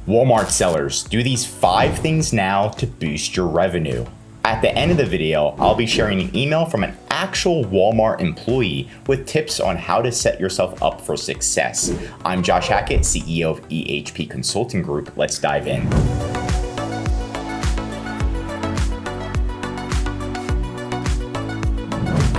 Walmart sellers, do these 5 things now to boost your revenue. At the end of the video, I'll be sharing an email from an actual Walmart employee with tips on how to set yourself up for success. I'm Josh Hackett, CEO of EHP Consulting Group. Let's dive in.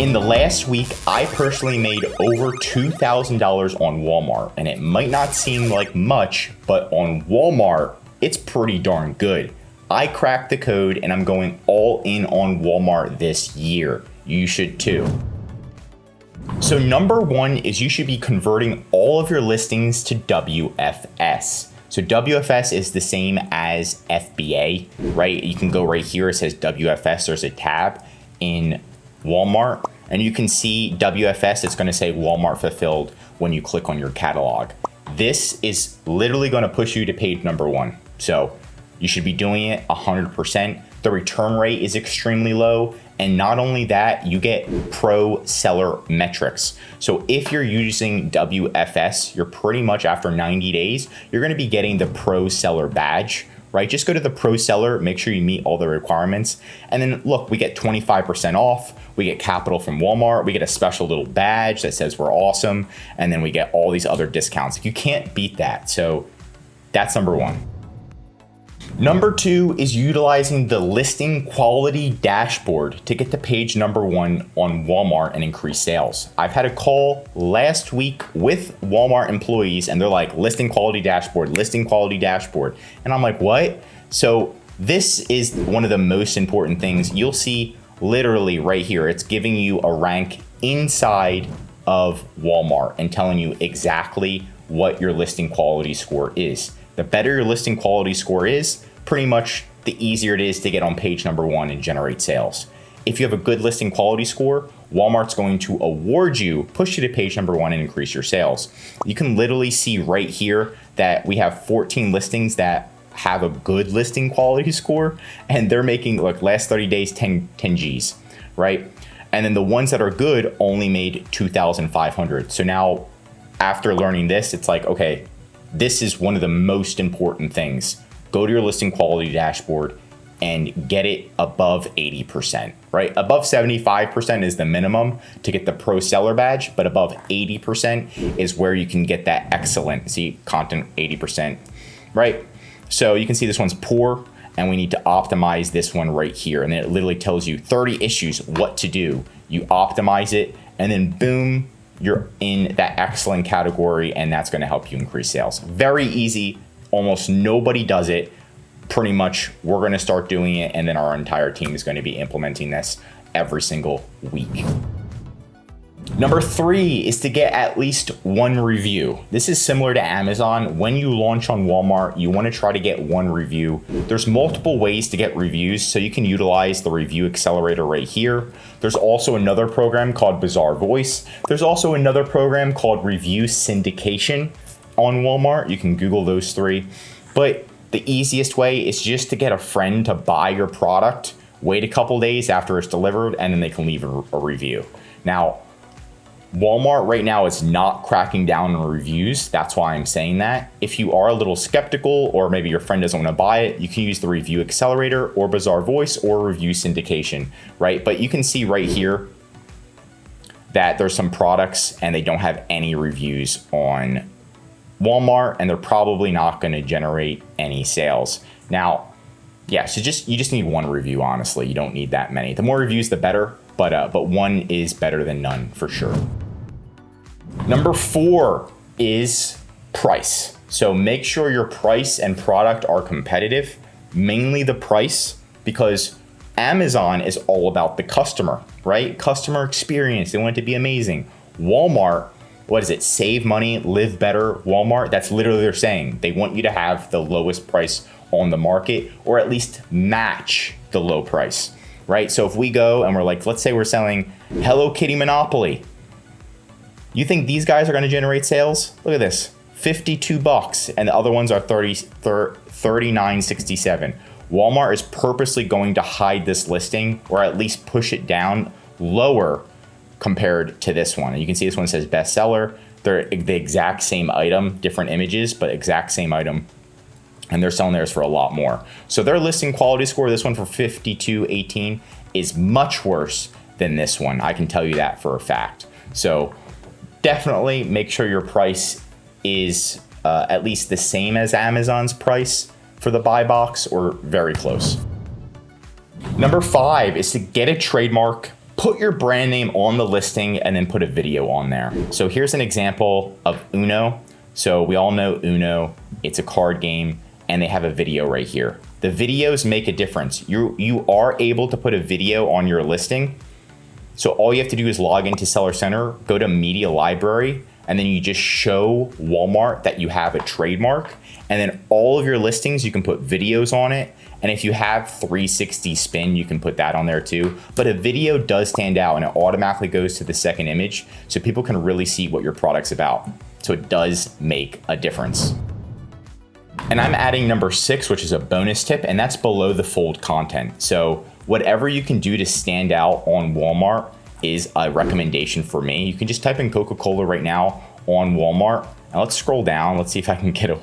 In the last week, I personally made over $2,000 on Walmart, and it might not seem like much, but on Walmart, it's pretty darn good. I cracked the code and I'm going all in on Walmart this year. You should too. So number 1 is you should be converting all of your listings to WFS. So WFS is the same as FBA, right? You can go right here, it says WFS, there's a tab in Walmart, and you can see WFS, it's gonna say Walmart fulfilled when you click on your catalog. This is literally gonna push you to page number 1. So you should be doing it 100%. The return rate is extremely low. And not only that, you get pro seller metrics. So if you're using WFS, you're pretty much after 90 days, you're gonna be getting the pro seller badge, right? Just go to the pro seller, make sure you meet all the requirements. And then look, we get 25% off, we get capital from Walmart, we get a special little badge that says we're awesome, and then we get all these other discounts. You can't beat that. So that's number 1. Number 2 is utilizing the listing quality dashboard to get to page number 1 on Walmart and increase sales. I've had a call last week with Walmart employees and they're like, listing quality dashboard, listing quality dashboard. And I'm like, what? So this is one of the most important things. You'll see literally right here, it's giving you a rank inside of Walmart and telling you exactly what your listing quality score is. The better your listing quality score is, pretty much the easier it is to get on page number 1 and generate sales. If you have a good listing quality score, Walmart's going to award you, push you to page number 1 and increase your sales. You can literally see right here that we have 14 listings that have a good listing quality score, and they're making, look, last 30 days, 10 Gs, right? And then the ones that are good only made 2,500. So now after learning this, it's like, okay, this is one of the most important things. Go to your listing quality dashboard and get it above 80%, right? Above 75% is the minimum to get the pro seller badge, but above 80% is where you can get that excellent, see, content 80%, right? So you can see this one's poor, and we need to optimize this one right here. And then it literally tells you 30 issues, what to do. You optimize it, and then boom, you're in that excellent category, and that's gonna help you increase sales. Very easy, almost nobody does it. Pretty much we're gonna start doing it, and then our entire team is gonna be implementing this every single week. Number 3 is to get at least 1 review. This is similar to Amazon. When you launch on Walmart, you wanna try to get 1 review. There's multiple ways to get reviews, so you can utilize the review accelerator right here. There's also another program called Bazaar Voice. There's also another program called Review Syndication on Walmart. You can Google those 3. But the easiest way is just to get a friend to buy your product, wait a couple days after it's delivered, and then they can leave a review. Now, Walmart right now is not cracking down on reviews. That's why I'm saying that. If you are a little skeptical, or maybe your friend doesn't want to buy it, you can use the Review Accelerator or Bazaar Voice or Review Syndication, right? But you can see right here that there's some products and they don't have any reviews on Walmart, and they're probably not going to generate any sales. Now, yeah, so you just need 1 review, honestly. You don't need that many. The more reviews, the better, but 1 is better than none for sure. Number 4 is price. So make sure your price and product are competitive, mainly the price, because Amazon is all about the customer, right? Customer experience, they want it to be amazing. Walmart, what is it? Save money, live better. Walmart, that's literally what they're saying. They want you to have the lowest price on the market, or at least match the low price, right? So if we go and we're like, let's say we're selling Hello Kitty Monopoly. You think these guys are gonna generate sales? Look at this, $52, and the other ones are $39.67. Walmart is purposely going to hide this listing, or at least push it down lower compared to this one. And you can see this one says bestseller. They're the exact same item, different images, but exact same item. and they're selling theirs for a lot more. So their listing quality score, this one for 5218, is much worse than this one. I can tell you that for a fact. So definitely make sure your price is at least the same as Amazon's price for the buy box or very close. Number 5 is to get a trademark, put your brand name on the listing, and then put a video on there. So here's an example of Uno. So we all know Uno, it's a card game, and they have a video right here. The videos make a difference. You are able to put a video on your listing. So all you have to do is log into Seller Center, go to Media Library, and then you just show Walmart that you have a trademark. And then all of your listings, you can put videos on it. And if you have 360 spin, you can put that on there too. But a video does stand out and it automatically goes to the second image so people can really see what your product's about. So it does make a difference. And I'm adding number 6, which is a bonus tip, and that's below the fold content. So whatever you can do to stand out on Walmart is a recommendation for me. You can just type in Coca-Cola right now on Walmart. Now let's scroll down. Let's see if I can get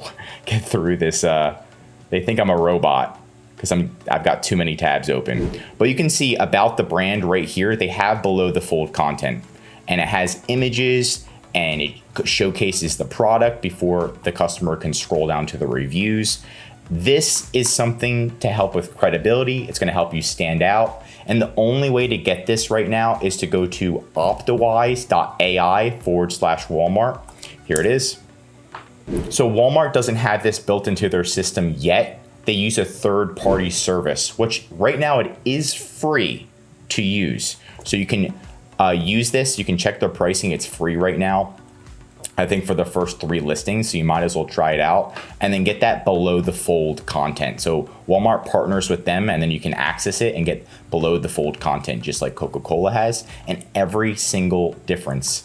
through this. They think I'm a robot because I've got too many tabs open. But you can see about the brand right here. They have below the fold content, and it has images and it showcases the product before the customer can scroll down to the reviews. This is something to help with credibility. It's going to help you stand out. And the only way to get this right now is to go to optimize.ai/Walmart. Here it is. So Walmart doesn't have this built into their system yet. They use a third-party service, which right now it is free to use. So you can use this. You can check their pricing. It's free right now, I think, for the first 3 listings. So you might as well try it out and then get that below the fold content. So Walmart partners with them, and then you can access it and get below the fold content just like Coca-Cola has. And every single difference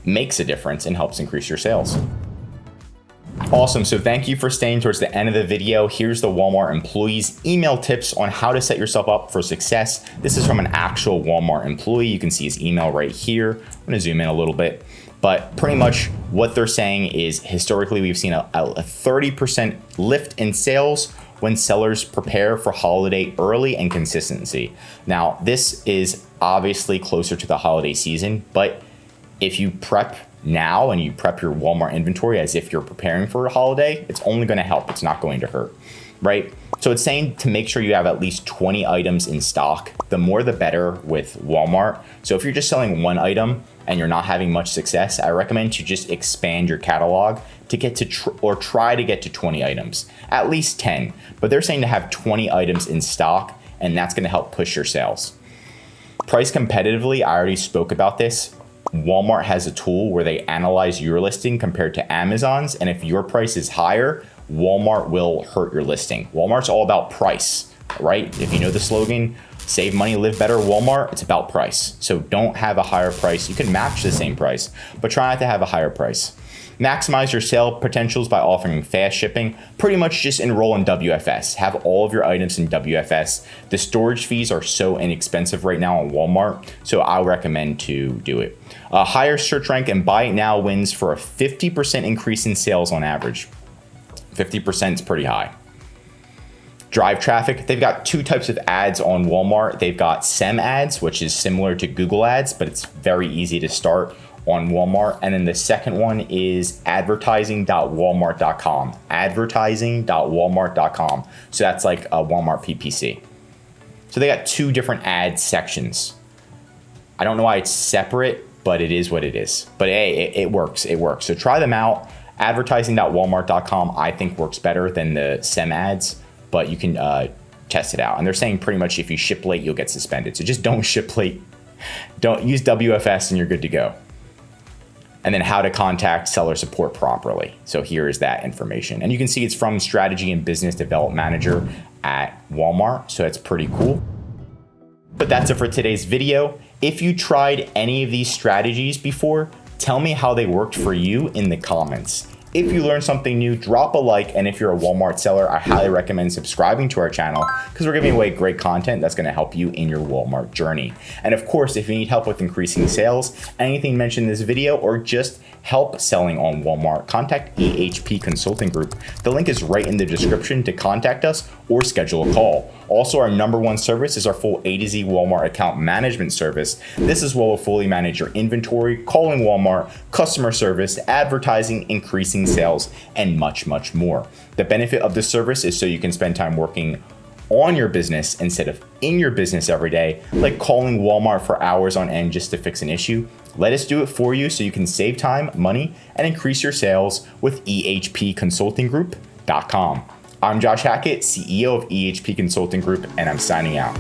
makes a difference and helps increase your sales. Awesome. So thank you for staying towards the end of the video. Here's the Walmart employees' email tips on how to set yourself up for success. This is from an actual Walmart employee. You can see his email right here. I'm going to zoom in a little bit. But pretty much what they're saying is historically we've seen a 30% lift in sales when sellers prepare for holiday early and consistency. Now, this is obviously closer to the holiday season, but if you prep now and you prep your Walmart inventory as if you're preparing for a holiday, it's only going to help. It's not going to hurt, right? So it's saying to make sure you have at least 20 items in stock. The more the better with Walmart. So if you're just selling 1 item and you're not having much success, I recommend to just expand your catalog to get to try to get to 20 items, at least 10. But they're saying to have 20 items in stock, and that's going to help push your sales. Price competitively, I already spoke about this. Walmart has a tool where they analyze your listing compared to Amazon's, and if your price is higher, Walmart will hurt your listing. Walmart's all about price, right? If you know the slogan, save money, live better, Walmart, it's about price. So don't have a higher price. You can match the same price, but try not to have a higher price. Maximize your sale potentials by offering fast shipping. Pretty much just enroll in WFS. Have all of your items in WFS. The storage fees are so inexpensive right now on Walmart, so I recommend to do it. Higher search rank and buy it now wins for a 50% increase in sales on average. 50% is pretty high. Drive traffic. They've got 2 types of ads on Walmart. They've got SEM ads, which is similar to Google ads, but it's very easy to start on Walmart. And then the second one is advertising.walmart.com. Advertising.walmart.com. So that's like a Walmart PPC. So they got 2 different ad sections. I don't know why it's separate, but it is what it is. But hey, it works. It works. So try them out. Advertising.walmart.com I think works better than the SEM ads, but you can test it out. And they're saying pretty much if you ship late, you'll get suspended. So just don't ship late. Don't use WFS and you're good to go. And then how to contact seller support properly. So here is that information. And you can see it's from Strategy and Business Development Manager at Walmart. So that's pretty cool. But that's it for today's video. If you tried any of these strategies before, tell me how they worked for you in the comments. If you learned something new, drop a like, and if you're a Walmart seller, I highly recommend subscribing to our channel because we're giving away great content that's going to help you in your Walmart journey. And of course, if you need help with increasing sales, anything mentioned in this video, or just help selling on Walmart, contact EHP Consulting Group. The link is right in the description to contact us or schedule a call. Also, our #1 service is our full A to Z Walmart account management service. This is where we'll fully manage your inventory, calling Walmart, customer service, advertising, increasing sales, and much, much more. The benefit of this service is so you can spend time working on your business instead of in your business every day, like calling Walmart for hours on end just to fix an issue. Let us do it for you so you can save time, money, and increase your sales with ehpconsultinggroup.com. I'm Josh Hackett, CEO of EHP Consulting Group, and I'm signing out.